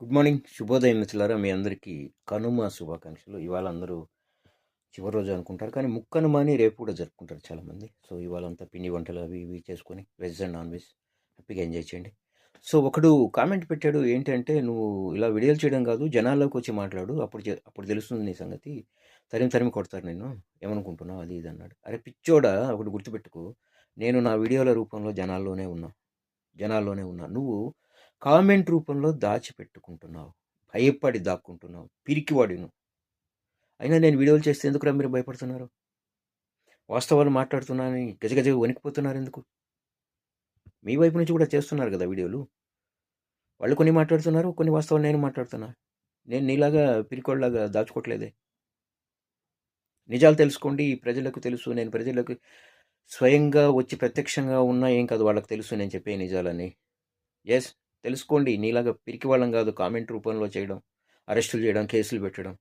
Good morning, శుభోదయం మిత్రులారా. మీ అందరికీ కనుమ శుభాకాంక్షలు. ఇవాళ అందరూ చివరి రోజు అనుకుంటారు, కానీ ముక్కనుమ అని రేపు కూడా జరుపుకుంటారు చాలామంది. సో ఇవాళ అంతా పిండి వంటలు అవి ఇవి చేసుకొని వెజ్ అండ్ నాన్ వెజ్ హ్యాపీగా ఎంజాయ్ చేయండి. సో ఒకడు కామెంట్ పెట్టాడు, ఏంటంటే నువ్వు ఇలా వీడియోలు చేయడం కాదు, జనాల్లోకి వచ్చి మాట్లాడు, అప్పుడు తెలుస్తుంది నీ సంగతి, తరిమి తరిమి కొడతారు నిన్ను, ఏమనుకుంటున్నావు అది ఇది అన్నాడు. అరే పిచ్చోడా, ఒకటి గుర్తుపెట్టుకో, నేను నా వీడియోల రూపంలో జనాల్లోనే ఉన్నా. నువ్వు కామెంట్ రూపంలో దాచిపెట్టుకుంటున్నావు, భయపడి దాక్కుంటున్నావు, పిరికివాడి నువ్వు. అయినా నేను వీడియోలు చేస్తే ఎందుకురా మీరు భయపడుతున్నారు? వాస్తవాలు మాట్లాడుతున్నానని గజగజ వణికిపోతున్నారు ఎందుకు? మీ వైపు నుంచి కూడా చేస్తున్నారు కదా వీడియోలు. వాళ్ళు కొన్ని మాట్లాడుతున్నారు, కొన్ని వాస్తవాలు నేను మాట్లాడుతున్నా. నేను నీలాగా పిరికోళ్ళలాగా దాచుకోవట్లేదే. నిజాలు తెలుసుకోండి, ప్రజలకు తెలుసు, నేను ప్రజలకు స్వయంగా వచ్చి ప్రత్యక్షంగా ఉన్నా ఏం కాదు, వాళ్ళకి తెలుసు నేను చెప్పే నిజాలని. ఎస్, తెలుసుకోండి. నీలాగా పిరికి వాళ్ళం కాదు కామెంట్ రూపంలో చేయడం, అరెస్టులు చేయడం, కేసులు పెట్టడం.